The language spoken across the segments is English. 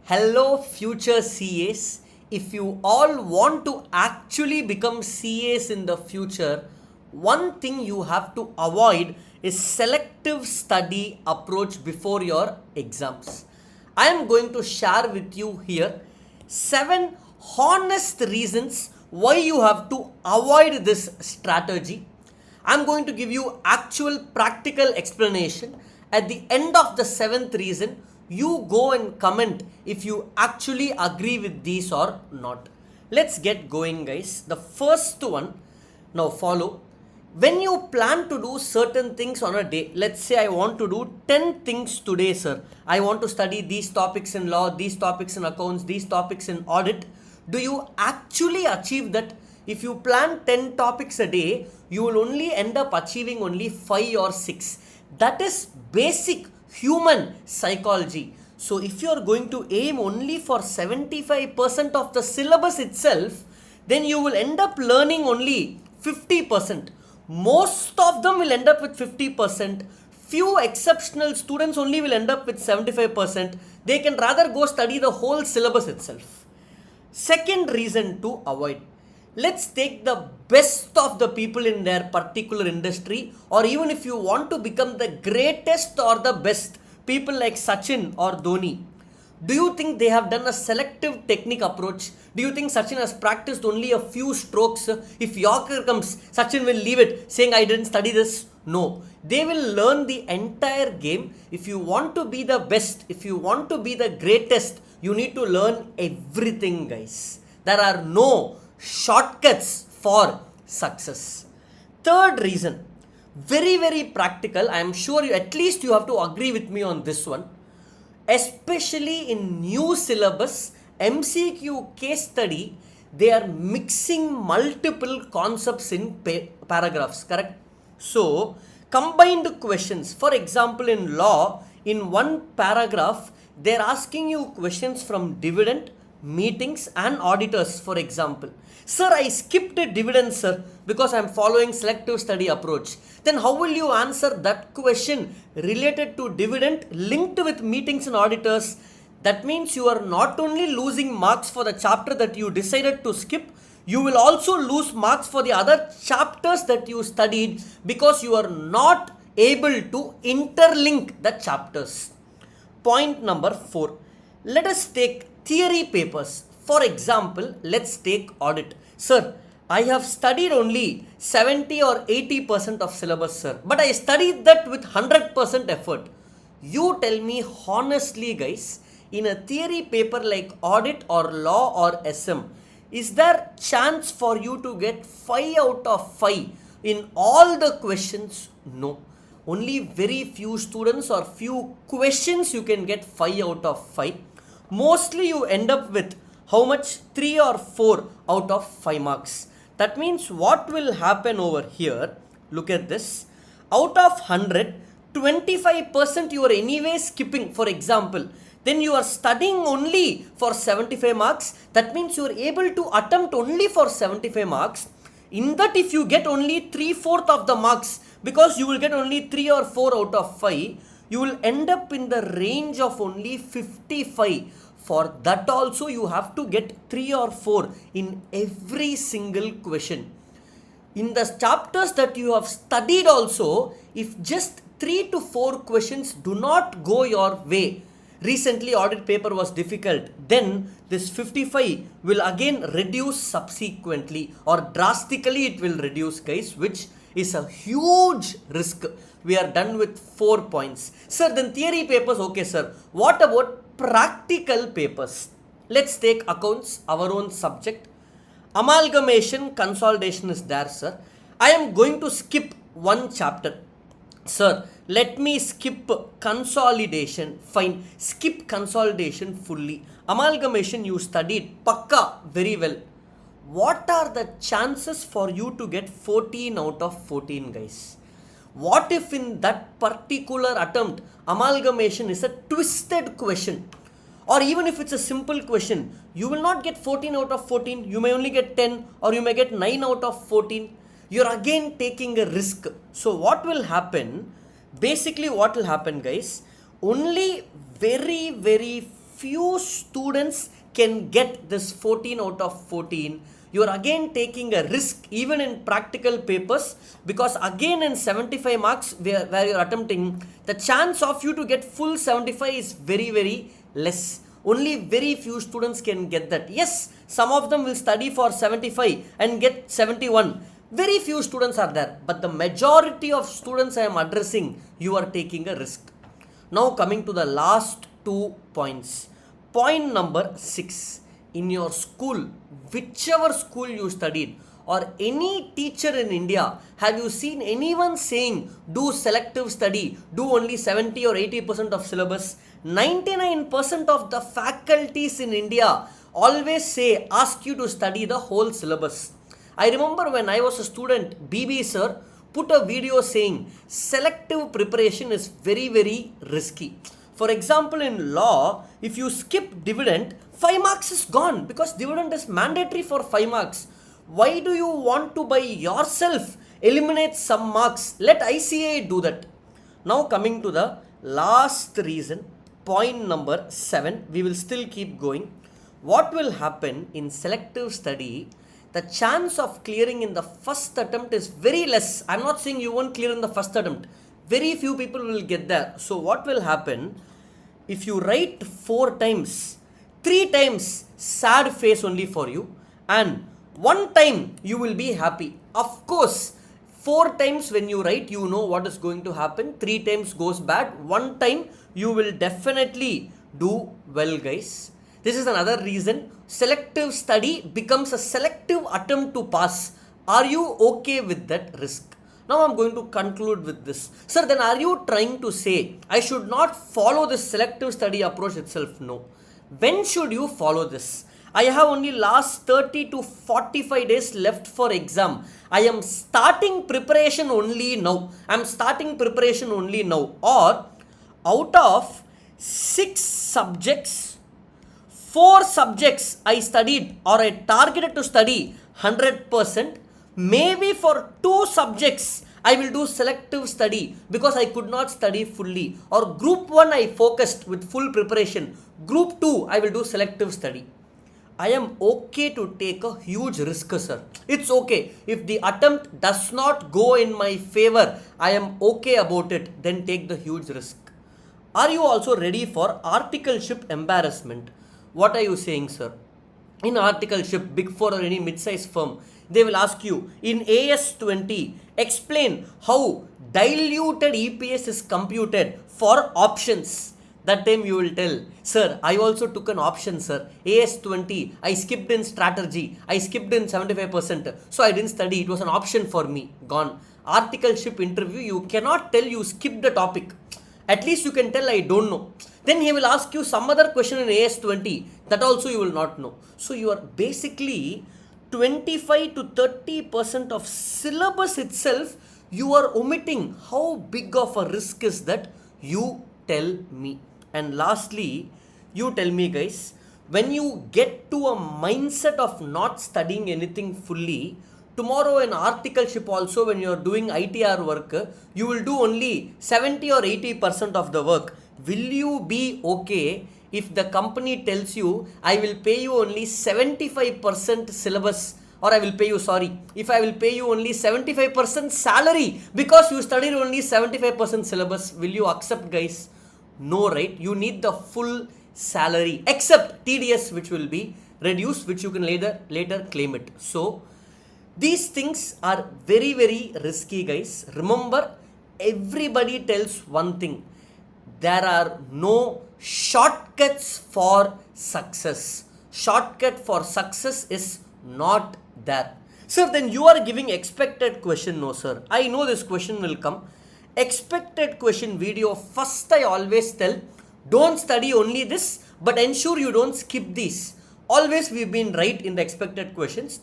Hello, future CAs. If you all want to actually become CAs in the future, one thing you have to avoid is selective study approach before your exams. I am going to share with you here 7 honest reasons why you have to avoid this strategy. I'm going to give you actual practical explanation. At the end of the 7th reason, you go and comment if you actually agree with these or not. Let's get going, guys. The first one, now follow. When you plan to do certain things on a day, let's say I want to do 10 things today, sir. I want to study these topics in law, these topics in accounts, these topics in audit. Do you actually achieve that? If you plan 10 topics a day, you will only end up achieving only 5 or 6. That is basic human psychology. So if you are going to aim only for 75% of the syllabus itself, then you will end up learning only 50%. Most of them will end up with 50%. Few exceptional students only will end up with 75%. They can rather go study the whole syllabus itself. Second reason to avoid. Let's take the best of the people in their particular industry, or even if you want to become the greatest or the best, people like Sachin or Dhoni. Do you think they have done a selective technique approach? Do you think Sachin has practiced only a few strokes? If Yorker comes, Sachin will leave it saying, I didn't study this. No, they will learn the entire game. If you want to be the best, if you want to be the greatest, you need to learn everything, guys. There are no shortcuts for success. Third reason, very practical. I am sure you at least you have to agree with me on this one. Especially in new syllabus, MCQ case study, they are mixing multiple concepts in paragraphs, correct? So, combined questions. For example, in law, in one paragraph, they are asking you questions from dividend, meetings and auditors, for example. Sir, I skipped a dividend, sir, because I am following selective study approach. Then how will you answer that question related to dividend linked with meetings and auditors? That means you are not only losing marks for the chapter that you decided to skip, you will also lose marks for the other chapters that you studied because you are not able to interlink the chapters. Point number 4. Let us take theory papers. For example, let's take audit. Sir, I have studied only 70 or 80% of syllabus, sir. But I studied that with 100% effort. You tell me honestly, guys, in a theory paper like audit or law or SM, is there chance for you to get 5 out of 5 in all the questions? No. Only very few students or few questions you can get 5 out of 5. Mostly you end up with how much? 3 or 4 out of 5 marks. That means what will happen over here? Look at this. Out of 100, 25% you are anyway skipping, for example. Then you are studying only for 75 marks. That means you are able to attempt only for 75 marks. In that, if you get only 3/4 of the marks, because you will get only 3 or 4 out of 5, you will end up in the range of only 55. For that also you have to get 3 or 4 in every single question. In the chapters that you have studied also, if just 3 to 4 questions do not go your way, recently audit paper was difficult, then this 55 will again reduce subsequently, or drastically it will reduce, guys, which is a huge risk. We are done with 4 points. Sir, then theory papers, okay sir. What about practical papers? Let's take accounts, our own subject. Amalgamation, consolidation is there, sir. I am going to skip one chapter. Sir, let me skip consolidation. Fine, skip consolidation fully. Amalgamation you studied pakka very well. What are the chances for you to get 14 out of 14, guys? What if in that particular attempt, amalgamation is a twisted question? Or even if it's a simple question, you will not get 14 out of 14. You may only get 10 or you may get 9 out of 14. You're again taking a risk. So what will happen? Basically what will happen, guys? Only very few students can get this 14 out of 14, you are again taking a risk even in practical papers, because again in 75 marks where you are attempting, the chance of you to get full 75 is very, very less. Only very few students can get that. Yes, some of them will study for 75 and get 71. Very few students are there, but the majority of students I am addressing, you are taking a risk. Now coming to the last 2 points. Point number 6. In your school, whichever school you studied, or any teacher in India, have you seen anyone saying do selective study, do only 70 or 80% of syllabus? 99% of the faculties in India always say ask you to study the whole syllabus. I remember when I was a student, BB sir put a video saying selective preparation is very, very risky. For example, in law, if you skip dividend, 5 marks is gone, because dividend is mandatory for 5 marks. Why do you want to by yourself eliminate some marks? Let ICA do that. Now coming to the last reason, point number 7, we will still keep going. What will happen in selective study? The chance of clearing in the first attempt is very less. I'm not saying you won't clear in the first attempt. Very few people will get there. So what will happen? If you write 4 times, 3 times sad face only for you, and 1 time you will be happy. Of course, 4 times when you write, you know what is going to happen. 3 times goes bad. 1 time you will definitely do well, guys. This is another reason selective study becomes a selective attempt to pass. Are you okay with that risk? Now I'm going to conclude with this. Sir, then are you trying to say I should not follow this selective study approach itself? No. When should you follow this? I have only last 30 to 45 days left for exam. I am starting preparation only now. Or out of 6 subjects, 4 subjects I studied or I targeted to study 100%. Maybe for 2 subjects I will do selective study because I could not study fully. Or group 1 I focused with full preparation. Group 2 I will do selective study. I am okay to take a huge risk, sir. It's okay. If the attempt does not go in my favor, I am okay about it. Then take the huge risk. Are you also ready for articleship embarrassment? What are you saying, sir? In articleship, Big 4 or any mid-sized firm, they will ask you, in AS20, explain how diluted EPS is computed for options. That time you will tell, sir, I also took an option, sir. AS20, I skipped in strategy. I skipped in 75%. So I didn't study. It was an option for me. Gone. Articleship interview, you cannot tell you skipped the topic. At least you can tell I don't know. Then he will ask you some other question in AS20. That also you will not know. So you are basically 25 to 30% of syllabus itself you are omitting. How big of a risk is that? You tell me. And lastly, you tell me, guys, when you get to a mindset of not studying anything fully, tomorrow in articleship also when you are doing ITR work, you will do only 70 or 80% of the work. Will you be okay if the company tells you, I will pay you only 75% syllabus, or I will pay you, if I will pay you only 75% salary because you studied only 75% syllabus, will you accept, guys? No, right? You need the full salary except TDS, which will be reduced, which you can later claim it. So these things are very, very risky, guys. Remember, everybody tells one thing. There are no shortcuts for success. Shortcut for success is not there. Sir, then you are giving expected question. No, sir. I know this question will come. Expected question video, first I always tell, don't study only this, but ensure you don't skip these. Always we've been right in the expected questions,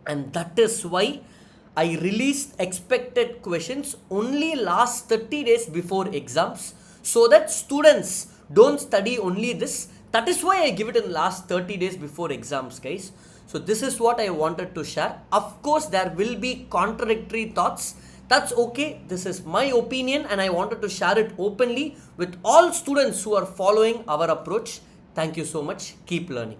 and that is why I released expected questions only last 30 days before exams, so that students don't study only this. That is why I give it in last 30 days before exams, guys. So this is what I wanted to share. Of course, there will be contradictory thoughts. That's okay. This is my opinion and I wanted to share it openly with all students who are following our approach. Thank you so much. Keep learning.